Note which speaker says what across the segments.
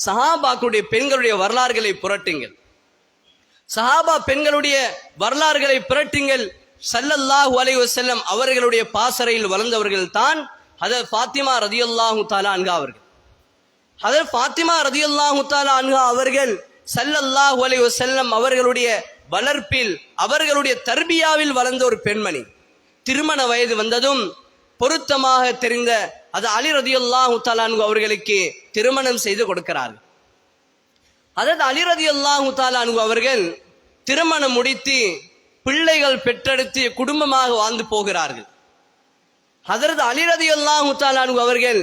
Speaker 1: சஹாபாக்களுடைய பெண்களுடைய வரலாறுகளை புரட்டுங்கள். சஹாபா பெண்களுடைய வரலாறுகளை புரட்டுங்கள். ஸல்லல்லாஹு அலைஹி வஸல்லம் அவர்களுடைய பாசறையில் வளர்ந்தவர்கள் தான் ஹஜ்ரத் ஃபாத்திமா ரலியல்லாஹு தஆலா அன்ஹா அவர்கள். ஹஜ்ரத் ஃபாத்திமா ரலியல்லாஹு தஆலா அன்ஹா அவர்கள் ஸல்லல்லாஹு அலைஹி வஸல்லம் அவர்களுடைய வளர்ப்பில், அவர்களுடைய தர்பியாவில் வளர்ந்த ஒரு பெண்மணி. திருமண வயது வந்ததும் பொருத்தமாக தெரிந்த அது அலி ரலியல்லாஹு தஆலா அன்ஹு அவர்களுக்கு திருமணம் செய்து கொடுக்கிறார்கள். ஹஜ்ரத் அலி ரலியல்லாஹு தஆலா அன்ஹு அவர்கள் திருமணம் முடித்து பிள்ளைகள் பெற்றெடுத்து குடும்பமாக வாழ்ந்து போகிறார்கள். ஹஜ்ரத் அலி ரலியல்லாஹு தஆலா அன்ஹு அவர்கள்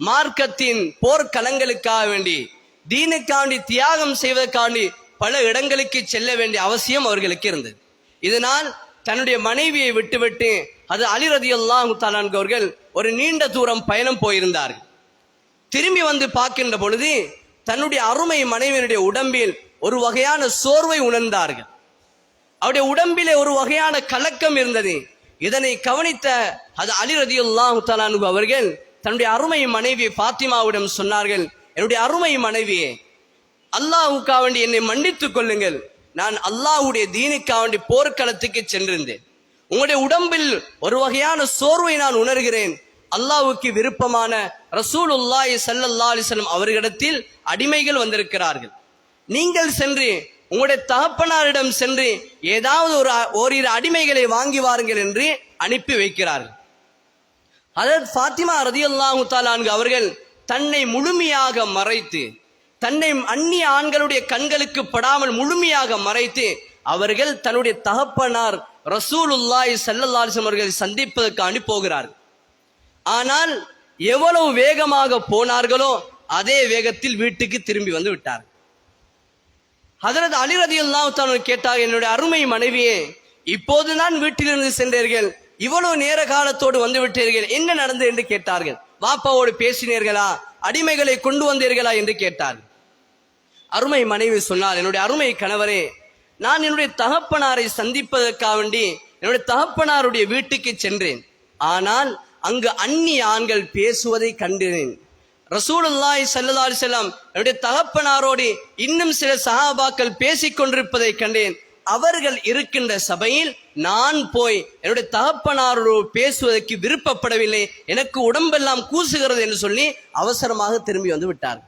Speaker 1: மார்க்கத்தின் போர்க்களங்களுக்காக வேண்டி, தீனுக்காண்டி தியாகம் செய்வதற்காண்டி பல இடங்களுக்கு செல்ல வேண்டிய அவசியம் அவர்களுக்கு இருந்தது. இதனால் தன்னுடைய மனைவியை விட்டுவிட்டு அது அலி ரலியல்லாஹு தஆலா அன்ஹு அவர்கள் ஒரு நீண்ட தூரம் பயணம் போயிருந்தார்கள். திரும்பி வந்து பார்க்கின்ற பொழுது தன்னுடைய அருமை மனைவியினுடைய உடம்பில் ஒரு வகையான சோர்வை உணர்ந்தார்கள். அவருடைய உடம்பிலே ஒரு வகையான கலக்கம் இருந்தது. இதனை கவனித்த அது அலி ரலியல்லாஹு தஆலா அன்ஹு அவர்கள் தன்னுடைய அருமை மனைவி ஃபாத்திமாவிடம் சொன்னார்கள், என்னுடைய அருமை மனைவியே, அல்லாஹ்வுக்காக வேண்டி என்னை மன்னித்துக் கொள்ளுங்கள். நான் அல்லாஹ்வுடைய தீனுக்காக வேண்டி போர்க்களத்துக்கு சென்றிருந்தேன். உங்களுடைய உடம்பில் ஒரு வகையான சோர்வை நான் உணர்கிறேன். அல்லாஹ்வுக்கு விருப்பமான ரசூலுல்லாஹி ஸல்லல்லாஹு அலைஹி வஸல்லம் அவர்களிடத்தில் அடிமைகள் வந்திருக்கிறார்கள். நீங்கள் சென்று உங்களுடைய தகப்பனாரிடம் சென்று ஏதாவது ஓரிரு அடிமைகளை வாங்கி வாருங்கள் என்று அனுப்பி வைக்கிறார்கள். ஹஜ்ரத் ஃபாத்திமா ரலியல்லாஹு தஆலா அன்ஹா அவர்கள் தன்னை முழுமையாக மறைத்து, தன்னை அந்நிய ஆண்களுடைய கண்களுக்கு படாமல் முழுமையாக மறைத்து அவர்கள் தன்னுடைய தகப்பனார் ரசூலுல்லாஹி ஸல்லல்லாஹு அலைஹி வஸல்லம் அவர்களை சந்திப்பதற்கு போகிறார்கள். ஆனால் எவ்வளவு வேகமாக போனார்களோ அதே வேகத்தில் வீட்டுக்கு திரும்பி வந்து விட்டார்கள். ஹஜ்ரத் அலி ரலியல்லாஹு தஆலா கேட்டார், என்னுடைய அருமை மனைவியே, இப்போது நான் வீட்டிலிருந்து சென்றீர்கள், இவ்வளவு நேர காலத்தோடு வந்து விட்டீர்கள், என்ன நடந்தது என்று கேட்டார்கள். வாப்பாவோடு பேசினீர்களா, அடிமைகளை கொண்டு வந்தீர்களா என்று கேட்டார்கள். அருமை மனைவி சொன்னார், என்னுடைய அருமை கணவரே, நான் என்னுடைய தகப்பனாரை சந்திப்பதற்காக வேண்டி என்னுடைய தகப்பனாருடைய வீட்டுக்கு சென்றேன். ஆனால் அங்கு அந்நிய ஆண்கள் பேசுவதை கண்டேன். ரசூலுல்லாஹி ஸல்லல்லாஹு அலைஹி வஸல்லம் என்னுடைய தகப்பனாரோடு இன்னும் சில சஹாபாக்கள் பேசிக் கொண்டிருப்பதை கண்டேன். அவர்கள் இருக்கின்ற சபையில் நான் போய் என்னுடைய தகப்பனாரோடு பேசுவதற்கு விருப்பப்படவில்லை, எனக்கு உடம்பெல்லாம் கூசுகிறது என்று சொல்லி அவசரமாக திரும்பி வந்து விட்டார்.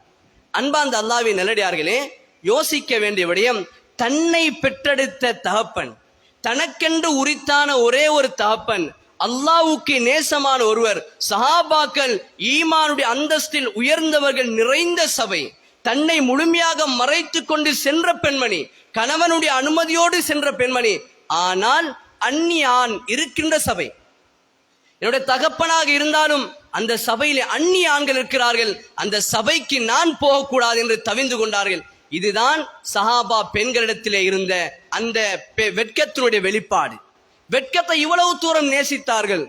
Speaker 1: அன்பார்ந்த அல்லாஹ்வின் நல்லடியார்களே, யோசிக்க வேண்டிய விடயம், தன்னை பெற்றெடுத்த தகப்பன், தனக்கென்று உரித்தான ஒரே ஒரு தகப்பன், அல்லாஹ்வுக்கு நேசமான ஒருவர், சஹாபாக்கள் ஈமானுடைய அந்தஸ்தில் உயர்ந்தவர்கள் நிறைந்த சபை, தன்னை முழுமையாக மறைத்து கொண்டு சென்ற பெண்மணி, கணவனுடைய அனுமதியோடு சென்ற பெண்மணி, ஆனால் அந்நிய ஆண் இருக்கின்ற சபை, என்னுடைய தகப்பனாக இருந்தாலும் அந்த சபையிலே அந்நிய ஆண்கள் இருக்கிறார்கள், அந்த சபைக்கு நான் போகக்கூடாது என்று தவிந்து கொண்டார்கள். இதுதான் சஹாபா பெண்களிடத்திலே இருந்த அந்த வெட்கத்தினுடைய வெளிப்பாடு. வெட்கத்தை இவ்வளவு தூரம் நேசித்தார்கள்.